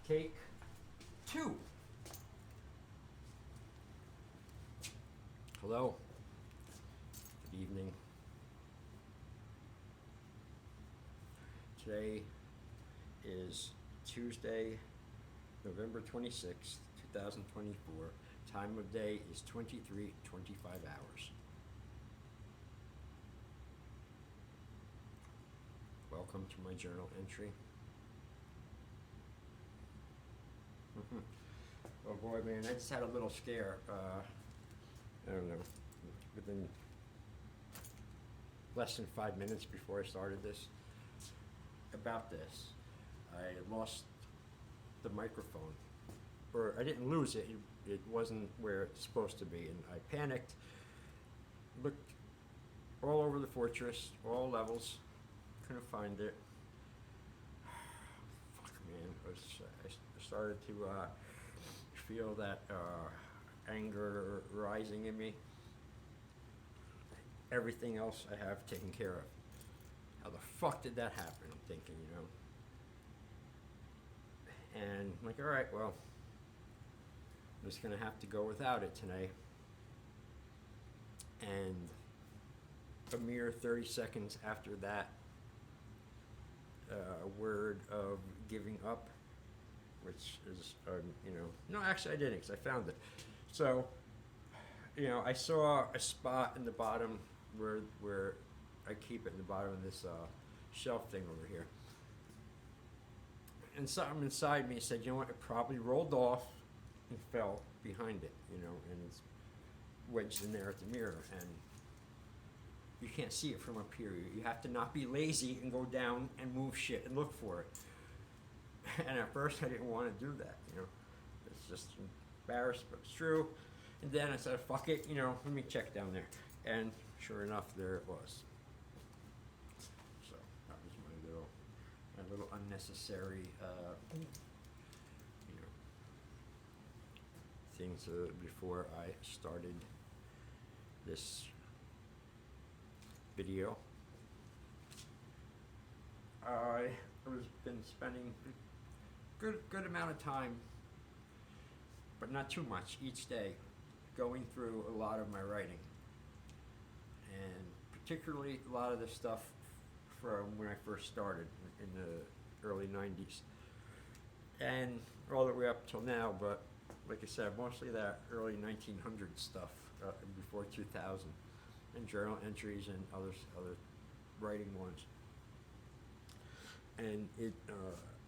Take 2. Hello. Good evening. Today is Tuesday, November 26th, 2024. Time of day is 23:25 hours. Welcome to my journal entry. Oh boy, man, I just had a little scare. I don't know, within less than 5 minutes before I started this, about this. I lost the microphone, or I didn't lose it. It wasn't where it's supposed to be, and I panicked. Looked all over the fortress, all levels, couldn't find it. Fuck, man, I started to feel that anger rising in me. Everything else I have taken care of. How the fuck did that happen? I'm thinking, And I'm like, all right, well, I'm just gonna have to go without it tonight. And a mere 30 seconds after that word of giving up, which is, no, actually I didn't, because I found it. So, I saw a spot in the bottom where I keep it in the bottom of this shelf thing over here. And something inside me said, you know what, it probably rolled off and fell behind it, and it's wedged in there at the mirror. And you can't see it from up here. You have to not be lazy and go down and move shit and look for it. And at first I didn't want to do that, It's just embarrassed, but it's true. And then I said, fuck it, let me check down there. And sure enough, there it was. So that was my little unnecessary, things before I started this video. I was been spending good amount of time, but not too much, each day, going through a lot of my writing, and particularly a lot of the stuff from when I first started in the early 90s, and all the way up till now. But like I said, mostly that early 1900 stuff, before 2000, and journal entries and other writing ones. And it,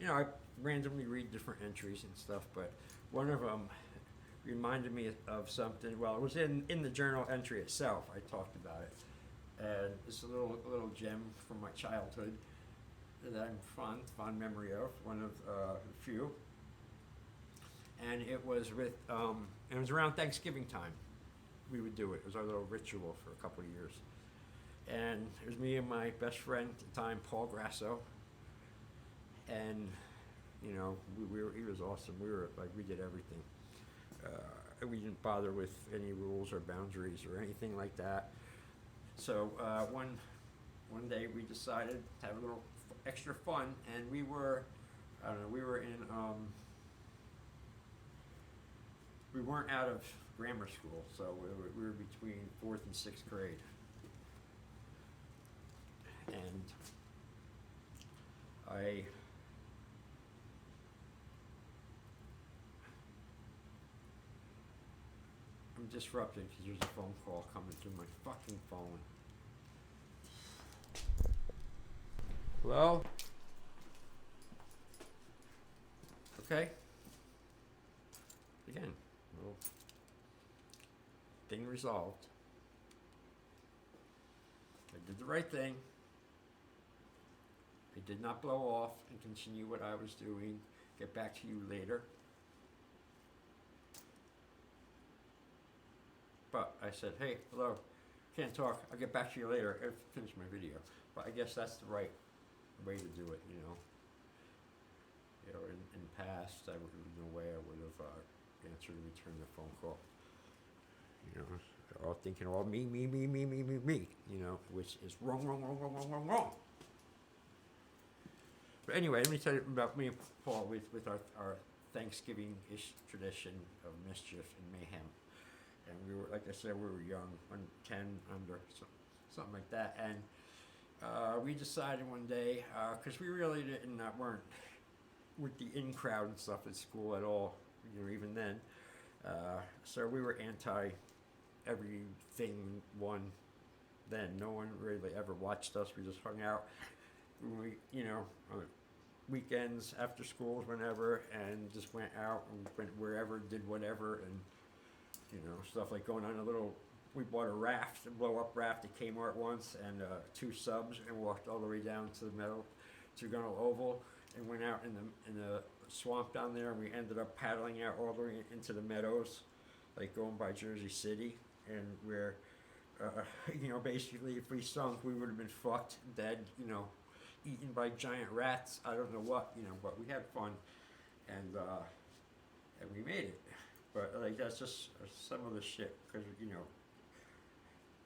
I randomly read different entries and stuff, but one of them reminded me of something. Well, it was in the journal entry itself. I talked about it, and it's a little gem from my childhood that I'm fond memory of. One of a few, and it was with it was around Thanksgiving time. We would do it. It was our little ritual for a couple of years, and it was me and my best friend at the time, Paul Grasso, and he was awesome. We did everything. We didn't bother with any rules or boundaries or anything like that. So one day we decided to have a little extra fun, and we were in we weren't out of grammar school, so we were between 4th and 6th grade, and I'm disrupted because there's a phone call coming through my fucking phone. Hello? Okay. Again, well, thing resolved. I did the right thing. I did not blow off and continue what I was doing. Get back to you later. But I said, hey, hello, can't talk. I'll get back to you later. I'll finish my video. But I guess that's the right way to do it, in the past, there's no way I would have answered and returned the phone call. All thinking all me, which is wrong. But anyway, let me tell you about me and Paul with our Thanksgiving-ish tradition of mischief and mayhem. And we were, like I said, we were young, 10 under, something like that. And we decided one day, because we really weren't with the in crowd and stuff at school at all, even then. So we were anti everything one then. No one really ever watched us. We just hung out. We, on weekends, after schools, whenever, and just went out and went wherever, did whatever, and stuff like going on we bought a raft, a blow-up raft at Kmart once, and 2 subs, and walked all the way down to the meadow, to Gunnell Oval, and went out in the swamp down there, and we ended up paddling out all the way into the meadows, like going by Jersey City, and where, basically if we sunk, we would have been fucked, dead, eaten by giant rats. I don't know what, but we had fun, and we made it. But like that's just some of the shit, because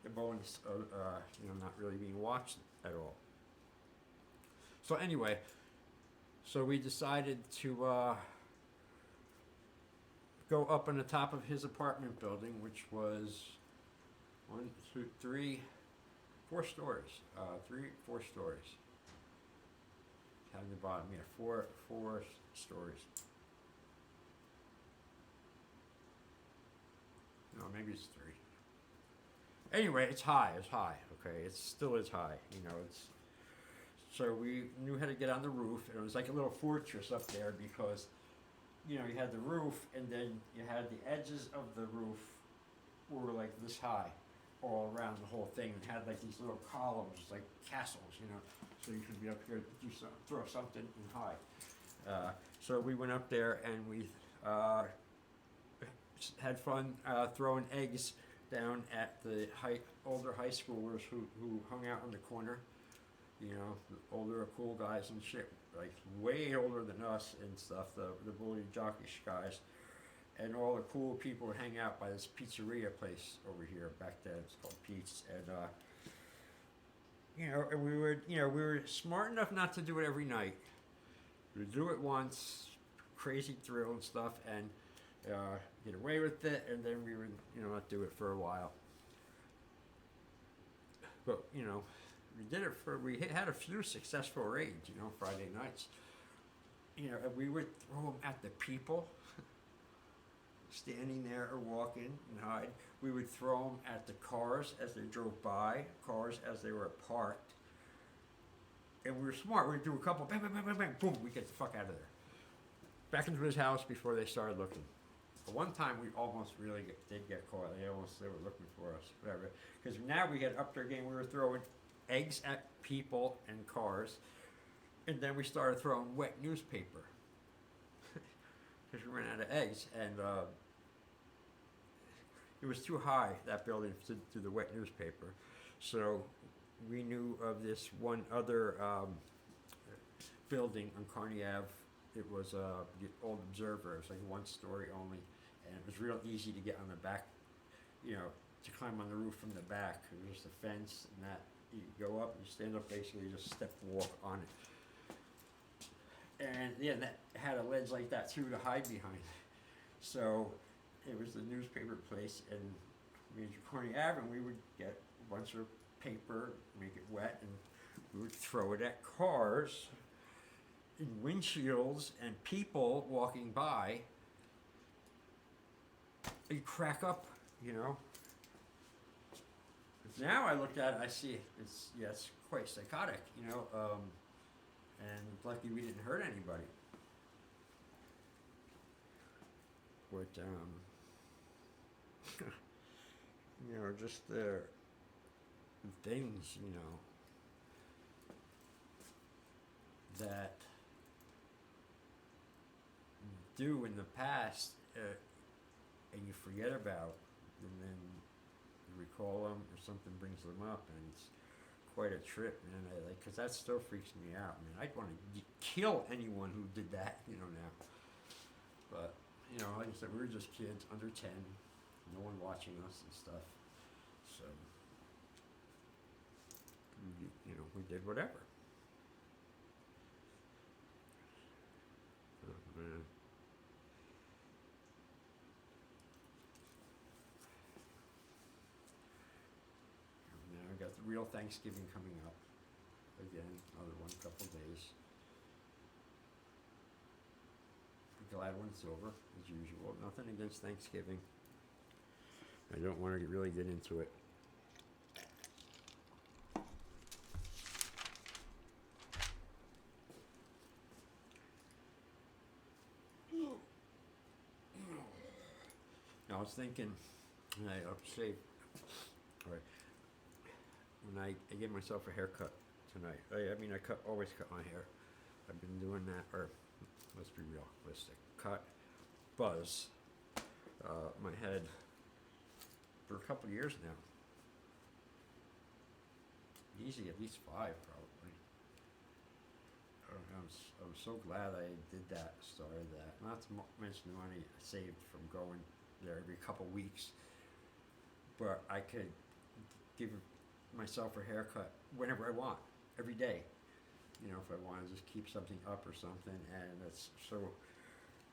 the bonus of not really being watched at all. So anyway, we decided to go up on the top of his apartment building, which was 1, 2, 3, 4 stories. 4 stories. Down the bottom, yeah, four stories. No, maybe it's 3. Anyway, it's high. Okay, it still is high. So we knew how to get on the roof, and it was like a little fortress up there, because you had the roof, and then you had the edges of the roof were like this high all around the whole thing, and had like these little columns, like castles, so you could be up here to throw something and hide. So we went up there, and we had fun throwing eggs down at the older high schoolers who hung out in the corner. The older cool guys and shit, like way older than us and stuff, the bully jockish guys. And all the cool people would hang out by this pizzeria place over here back then. It's called Pete's. And, and we were smart enough not to do it every night. We would do it once, crazy thrill and stuff, and get away with it, and then we would, not do it for a while. But, we had a few successful raids, Friday nights. And we would throw them at the people standing there or walking and hide. We would throw them at the cars as they drove by, cars as they were parked. And we were smart. We'd do a couple, bang, bang, bang, bang, bang, boom, we get the fuck out of there. Back into his house before they started looking. But one time we almost really did get caught. They were looking for us, whatever. Because now we had upped our game. We were throwing eggs at people and cars. And then we started throwing wet newspaper. Because we ran out of eggs. And it was too high, that building, to do the wet newspaper. So we knew of this one other building on Kearney Ave. It was the Old Observer. It was like 1 story only. And it was real easy to get on the back, to climb on the roof from the back. It was just a fence, and that you go up, you stand up, basically just step walk on it. And yeah, that had a ledge like that too to hide behind. So it was the newspaper place, and Major Kearney Ave, and we would get a bunch of paper, make it wet, and we would throw it at cars, in windshields, and people walking by. You crack up, Now I looked at it, I see it's quite psychotic, and lucky we didn't hurt anybody. But just the things, that do in the past, and you forget about, and then you recall them, or something brings them up, and it's quite a trip, man. Because that still freaks me out, man. I'd want to kill anyone who did that, now. But like I said, we were just kids, under 10, no one watching us and stuff. So, we did whatever. Oh, man. real Thanksgiving coming up. Again, another one, couple days. Glad when it's over, as usual. Nothing against Thanksgiving. I don't want to really get into it. I was thinking, when I shave, or when I gave myself a haircut tonight. I mean, always cut my hair. I've been doing that, or let's be realistic. Cut, buzz, my head for a couple years now. Easy, at least 5 probably. I was so glad I did that, started that. Not to mention the money I saved from going there every couple weeks, but I could give myself a haircut whenever I want, every day. You know, if I want to just keep something up or something, and it's so,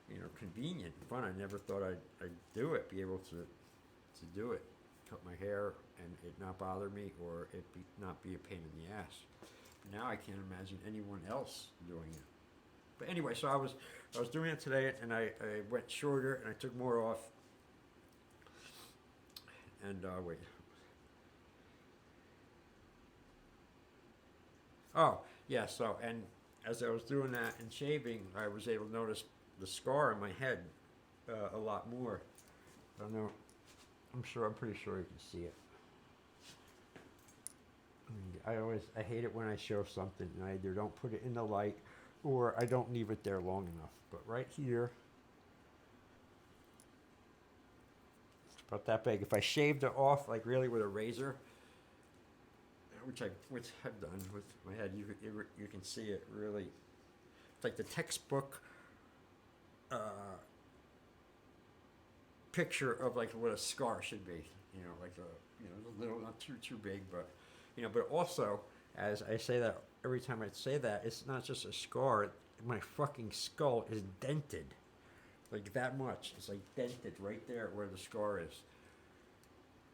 you know, convenient and fun. I never thought I'd do it, be able to do it, cut my hair and it not bother me, or it not be a pain in the ass. Now I can't imagine anyone else doing it. But anyway, so I was doing it today, and I went shorter, and I took more off. And wait. Oh, yeah, so, and as I was doing that and shaving, I was able to notice the scar on my head a lot more. I don't know, I'm pretty sure you can see it. I hate it when I show something and I either don't put it in the light or I don't leave it there long enough. But right here, it's about that big. If I shaved it off, like really with a razor, which I've done with my head, you can see it really. It's like the textbook picture of like what a scar should be. You know, like a little, not too big, but but also, as I say that every time I say that, it's not just a scar. My fucking skull is dented, like that much. It's like dented right there where the scar is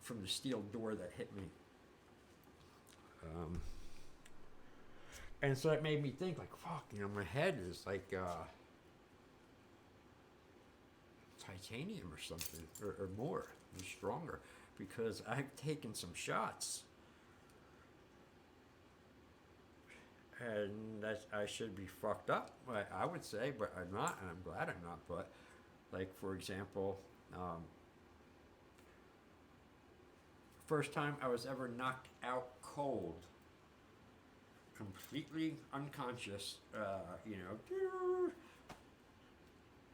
from the steel door that hit me. And so it made me think, like, fuck, my head is like titanium or something, or more, or stronger, because I've taken some shots. And I should be fucked up, I would say, but I'm not, and I'm glad I'm not. But, like, for example, first time I was ever knocked out cold, completely unconscious,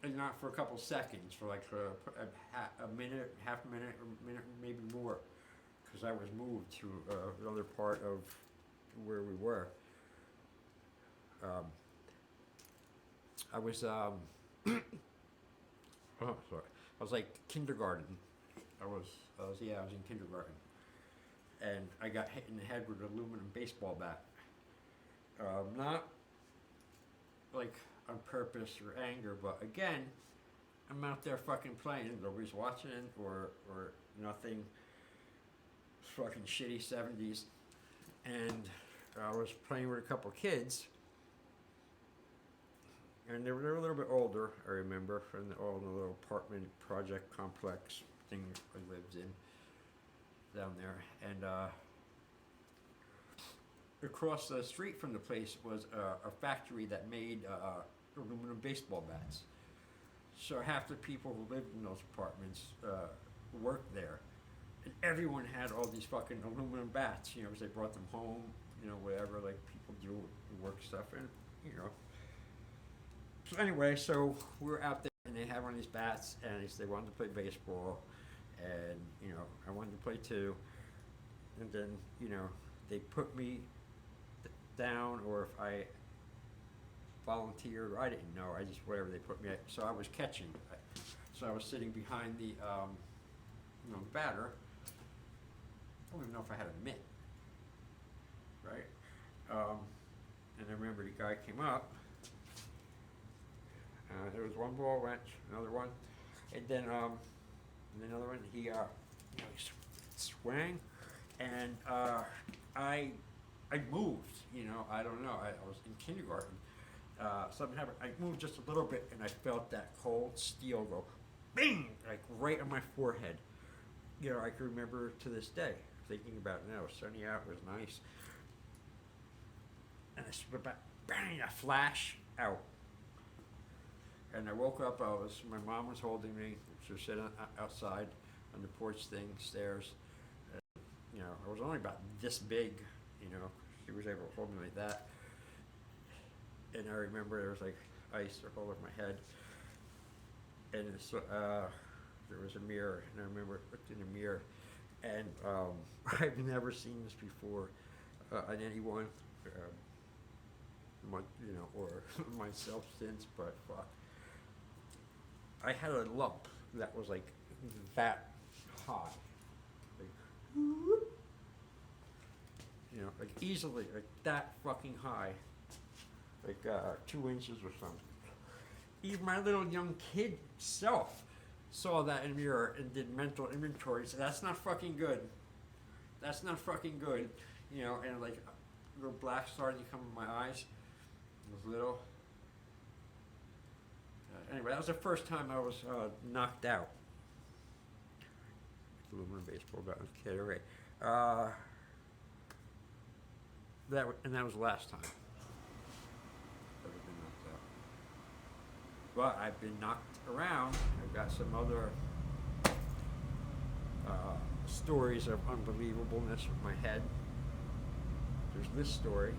and not for a couple seconds, for like a minute, half a minute, or minute, maybe more, because I was moved to another part of where we were. I was oh, sorry. I was like kindergarten. I was in kindergarten, and I got hit in the head with an aluminum baseball bat. Not like on purpose or anger, but again, I'm out there fucking playing. Nobody's watching or nothing. It's fucking shitty 70s, and I was playing with a couple kids. And they were a little bit older, I remember, from the little apartment project complex thing I lived in down there. And across the street from the place was a factory that made aluminum baseball bats. So half the people who lived in those apartments worked there. And everyone had all these fucking aluminum bats, because they brought them home, whatever, like people do work stuff in, So anyway, so we were out there, and they had one of these bats, and they wanted to play baseball, and, I wanted to play too. And then, they put me down, or if I volunteered, or I didn't know, whatever they put me at. So I was catching. So I was sitting behind the, batter. I don't even know if I had a mitt, right? And I remember the guy came up. There was one ball went, another one, and then another one. He swang, and I moved, you know, I don't know. I was in kindergarten. Something happened. I moved just a little bit, and I felt that cold steel go, bing, like right on my forehead. You know, I can remember to this day thinking about it now. It was sunny out. It was nice, and I spit back, bang, a flash out. And I woke up. My mom was holding me. She was sitting outside on the porch thing, stairs. You know, I was only about this big, you know, she was able to hold me like that. And I remember there was like ice all over my head. And there was a mirror, and I remember I looked in the mirror, and I've never seen this before on anyone, you know, or myself since, but fuck. I had a lump that was like that high. Like, you know, like easily, like that fucking high, like 2 inches or something. Even my little young kid self saw that in the mirror and did mental inventory. So that's not fucking good. That's not fucking good. You know, and like little black starting to come in my eyes. It was little. Anyway, that was the first time I was knocked out. Aluminum baseball bat. Okay, all right. That was the last time I've ever been knocked out. But I've been knocked around. I've got some other stories of unbelievableness with my head. There's this story,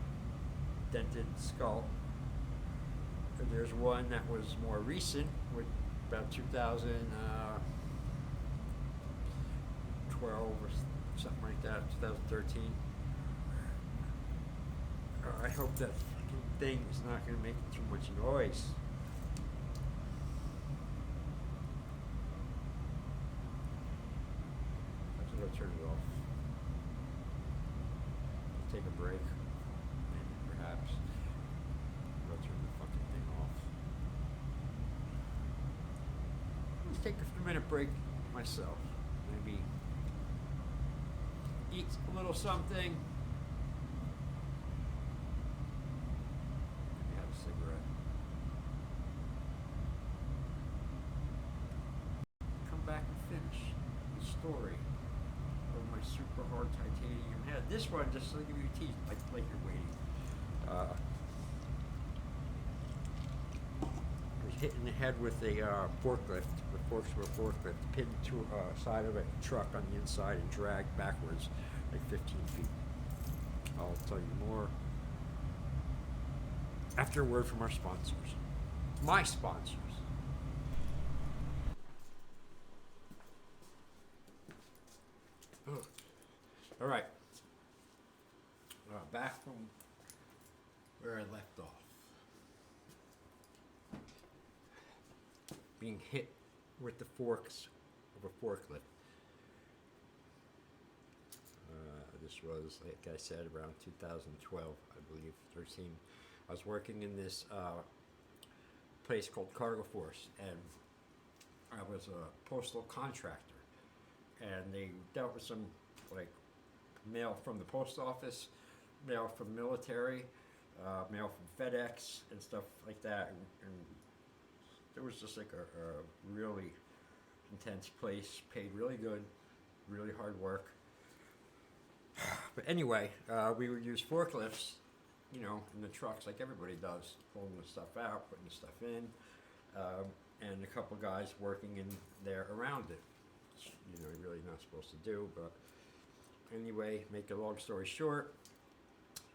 dented skull. And there's one that was more recent, with about 2012 or something like that, 2013. I hope that fucking thing is not going to make too much noise. I'm going to turn it off. Take a break, maybe, perhaps. I'll turn the fucking thing off. Let's take a minute break myself. Maybe eat a little something. Back and finish the story of my super hard titanium head. This one just to give you teeth, like you're waiting. I was hit in the head with a forklift, the forks of a forklift, pinned to a side of a truck on the inside and dragged backwards like 15 feet. I'll tell you more after a word from our sponsors. My sponsors. All right, back from where I left off. Being hit with the forks of a forklift. This was, like I said, around 2012, I believe, 13. I was working in this place called Cargo Force, and I was a postal contractor, and they dealt with some, like, mail from the post office, mail from military, mail from FedEx and stuff like that, and it was just like a really intense place, paid really good, really hard work. But anyway, we would use forklifts, you know, in the trucks like everybody does, pulling the stuff out, putting the stuff in, and a couple guys working in there around it. You know, you're really not supposed to do, but anyway, make a long story short,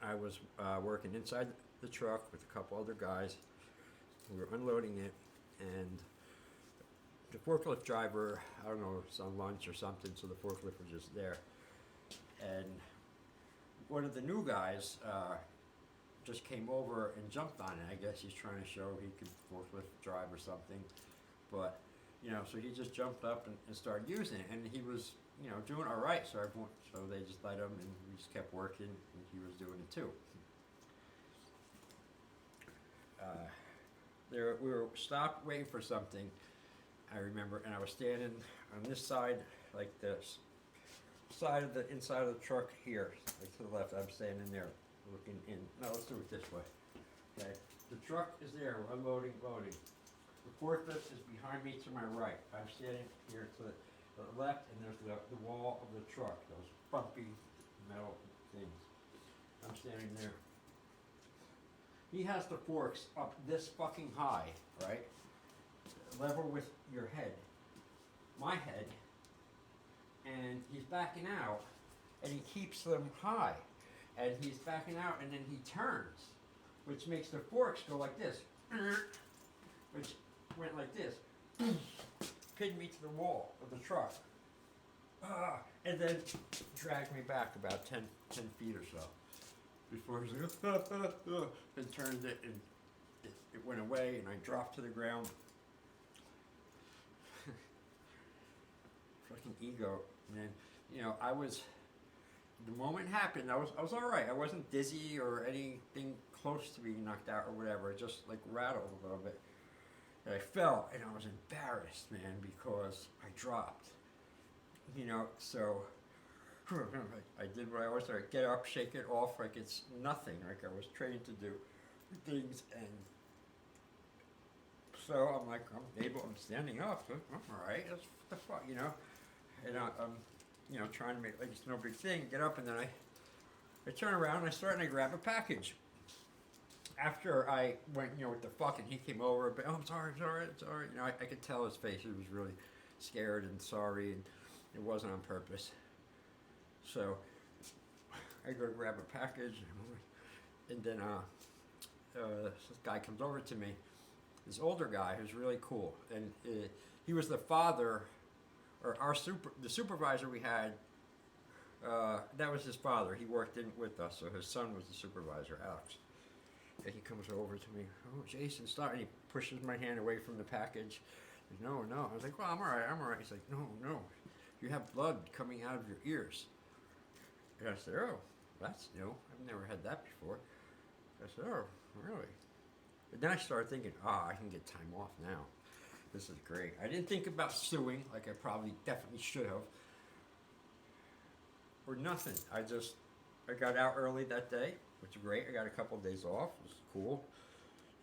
I was working inside the truck with a couple other guys. We were unloading it, and the forklift driver, I don't know, was on lunch or something, so the forklift was just there. And one of the new guys just came over and jumped on it. I guess he's trying to show he could forklift drive or something. But, you know, so he just jumped up and started using it, and he was, you know, doing all right. So they just let him, and we just kept working, and he was doing it too. We were stopped waiting for something, I remember, and I was standing on this side like this, side of the inside of the truck here, like to the left. I'm standing there, looking in. No, let's do it this way. Okay, the truck is there, unloading, loading. The forklift is behind me to my right. I'm standing here to the left, and there's the wall of the truck, those bumpy metal things. I'm standing there. He has the forks up this fucking high, right? Level with your head, my head, and he's backing out, and he keeps them high, and he's backing out, and then he turns, which makes the forks go like this, which went like this, pinned me to the wall of the truck, and then dragged me back about 10 feet or so, before he was like, and turned it, and it went away, and I dropped to the ground. Fucking ego. And then, you know, the moment it happened, I was all right. I wasn't dizzy or anything close to being knocked out or whatever. I just like rattled a little bit. And I fell, and I was embarrassed, man, because I dropped. You know, so I did what I always do. I get up, shake it off like it's nothing, like I was trained to do things, and so I'm like, I'm standing up. So I'm all right. That's what the fuck, you know. And I'm, you know, trying to make like it's no big thing. Get up, and then I turn around and I start and I grab a package. After I went, you know, with the fuck, and he came over, but I'm sorry, it's all right. You know, I could tell his face. He was really scared and sorry, and it wasn't on purpose. So I go to grab a package, and then this guy comes over to me. This older guy who's really cool, and he was the father, or the supervisor we had. That was his father. He worked in with us, so his son was the supervisor, Alex. And he comes over to me. Oh, Jason, stop! And he pushes my hand away from the package. He's, no. I was like, well, I'm all right. He's like, no, you have blood coming out of your ears. And I said, oh, that's new. I've never had that before. I said, oh, really? And then I started thinking, I can get time off now. This is great. I didn't think about suing like I probably definitely should have. Or nothing. I got out early that day, which was great. I got a couple of days off. It was cool.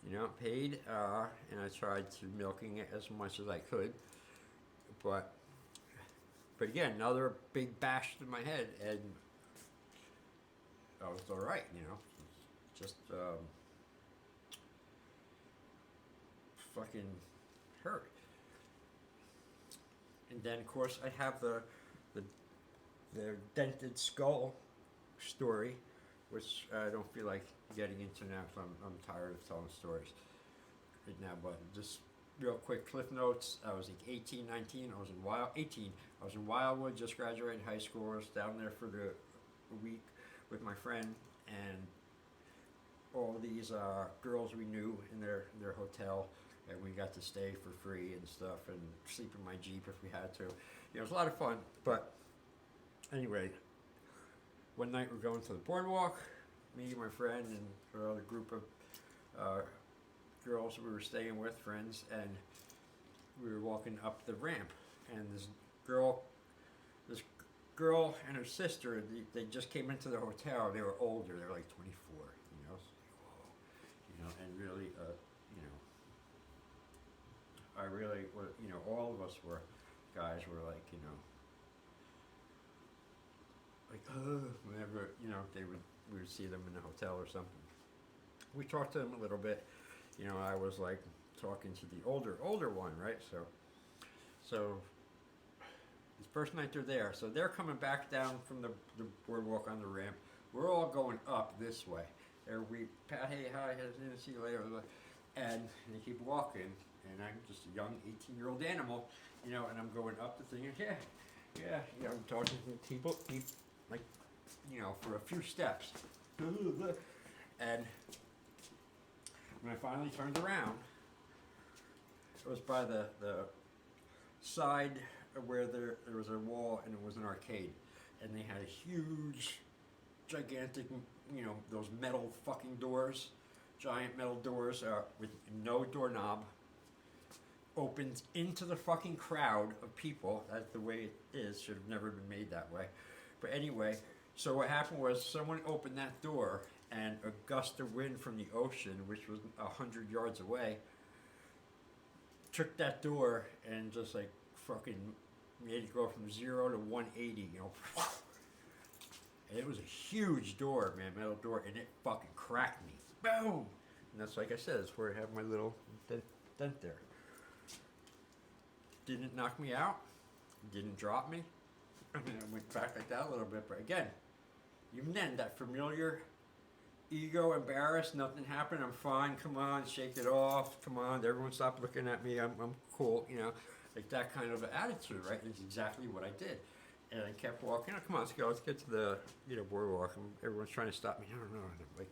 You know, paid, and I tried to milking it as much as I could. But again, another big bash to my head, and I was all right, you know. Just fucking hurt. And then, of course, I have the dented skull story, which I don't feel like getting into now, so I'm tired of telling stories right now. But just real quick, cliff notes. I was like 18, 19. I was in Wildwood, just graduated high school. I was down there for the week with my friend, and all these girls we knew in their hotel, and we got to stay for free and stuff, and sleep in my Jeep if we had to. You know, it was a lot of fun. But anyway, one night we're going to the boardwalk, me, my friend, and another group of girls we were staying with, friends, and we were walking up the ramp, and this girl and her sister, they just came into the hotel. They were older. They were like 24, you know. So, whoa, you know, and really, you know, I really, you know, all of us guys were like, you know, like, whenever, you know, we would see them in the hotel or something. We talked to them a little bit. You know, I was like talking to the older one, right? So this first night they're there. So they're coming back down from the boardwalk on the ramp. We're all going up this way. There we pat, hey, hi, see you later. And they keep walking, and I'm just a young 18-year-old animal, you know, and I'm going up the thing, and yeah, you know, I'm talking to people, like, you know, for a few steps. And when I finally turned around, it was by the side where there was a wall, and it was an arcade, and they had a huge, gigantic, you know, those metal fucking doors, giant metal doors with no doorknob, opens into the fucking crowd of people. That's the way it is. Should have never been made that way. But anyway, so what happened was someone opened that door, and a gust of wind from the ocean, which was 100 yards away, took that door and just like fucking made it go from 0 to 180, you know. And it was a huge door, man, metal door, and it fucking cracked me. Boom! And that's, like I said, that's where I have my little dent there. Didn't knock me out, didn't drop me. I mean, I went back like that a little bit, but again, even then, that familiar ego, embarrassed, nothing happened, I'm fine, come on, shake it off, come on, everyone stop looking at me, I'm cool, you know, like that kind of attitude, right? It's exactly what I did. And I kept walking, oh, come on, let's get to the, you know, boardwalk. Everyone's trying to stop me, no, like,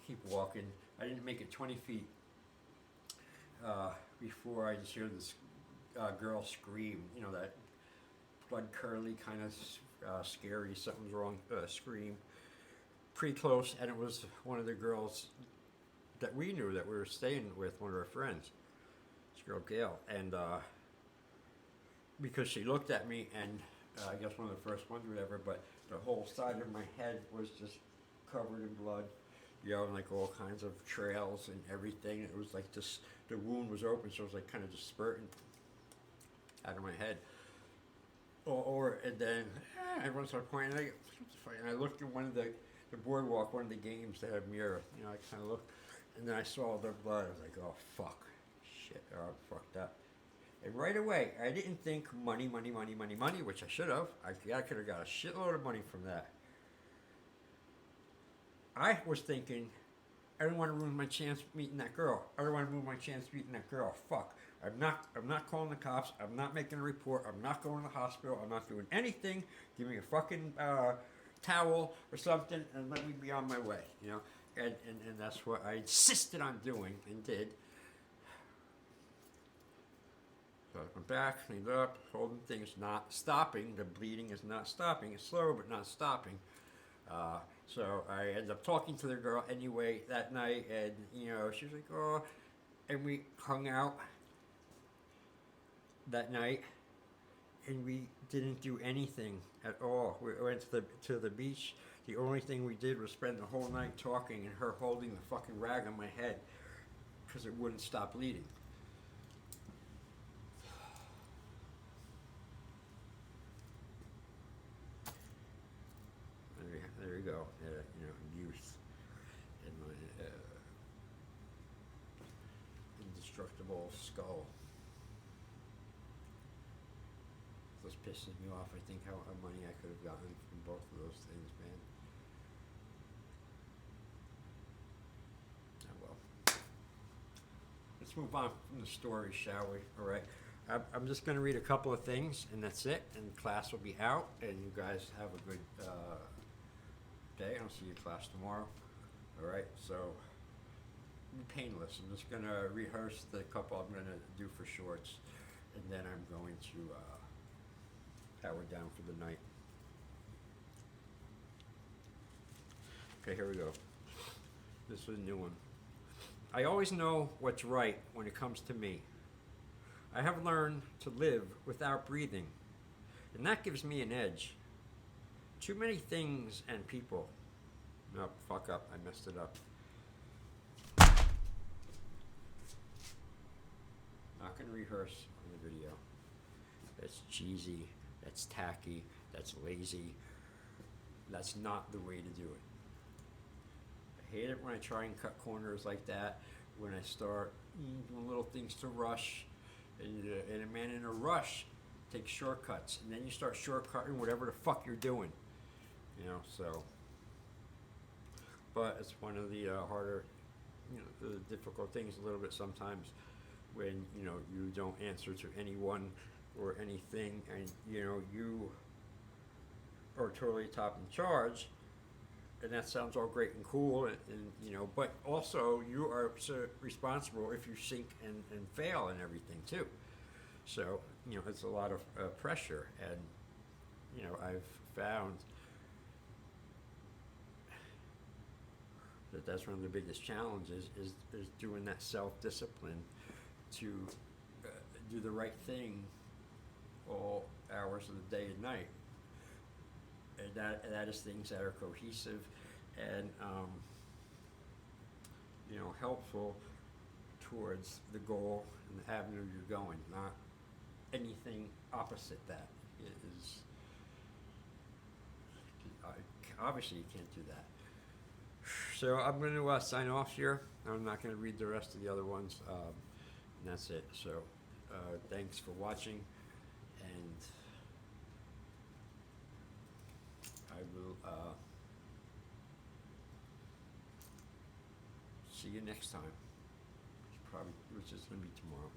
keep walking. I didn't make it 20 feet before I just hear this girl scream, you know, that blood curly kind of scary, something's wrong scream. Pretty close, and it was one of the girls that we knew that we were staying with, one of our friends, this girl Gail, and because she looked at me, and I guess one of the first ones or whatever, but the whole side of my head was just covered in blood, you know, and like all kinds of trails and everything. It was like just, the wound was open, so it was like kind of just spurting out of my head. And then everyone started pointing, and I looked at one of the boardwalk, one of the games, they had a mirror, you know, I kind of looked, and then I saw the blood. I was like, oh fuck, shit, oh, I fucked up. And right away, I didn't think money, which I should have. I could have got a shitload of money from that. I was thinking, I don't want to ruin my chance meeting that girl. I don't want to ruin my chance meeting that girl. Fuck. I'm not calling the cops. I'm not making a report. I'm not going to the hospital. I'm not doing anything. Give me a fucking towel or something and let me be on my way, you know. And that's what I insisted on doing and did. So I went back, cleaned up, holding things, not stopping. The bleeding is not stopping. It's slow, but not stopping. So I ended up talking to the girl anyway that night, and, you know, she was like, oh, and we hung out that night, and we didn't do anything at all. We went to the beach. The only thing we did was spend the whole night talking, and her holding the fucking rag on my head because it wouldn't stop bleeding. There you go. You know, youth and my indestructible skull. This pisses me off. I think how money I could have gotten from both of those things, man. Oh well. Let's move on from the story, shall we? All right. I'm just going to read a couple of things, and that's it. And class will be out, and you guys have a good day. I'll see you class tomorrow. All right. So be painless. I'm just going to rehearse the couple I'm going to do for shorts, and then I'm going to power down for the night. Okay, here we go. This is a new one. I always know what's right when it comes to me. I have learned to live without breathing, and that gives me an edge. Too many things and people. Nope, fuck up, I messed it up. Not gonna rehearse on the video. That's cheesy, that's tacky, that's lazy. That's not the way to do it. I hate it when I try and cut corners like that, when I start doing little things to rush. And a man in a rush takes shortcuts, and then you start shortcutting whatever the fuck you're doing, you know. So, but it's one of the harder, you know, the difficult things a little bit sometimes when, you know, you don't answer to anyone or anything, and, you know, you are totally top in charge, and that sounds all great and cool, and you know, but also you are responsible if you sink and fail and everything too. So, you know, it's a lot of pressure, and, you know, I've found that that's one of the biggest challenges is doing that self-discipline to do the right thing all hours of the day and night. and that is things that are cohesive and helpful towards the goal and the avenue you're going, not anything opposite that. It is obviously you can't do that. So I'm going to sign off here. I'm not going to read the rest of the other ones. And that's it. So thanks for watching, and I will see you next time. Which is going to be tomorrow.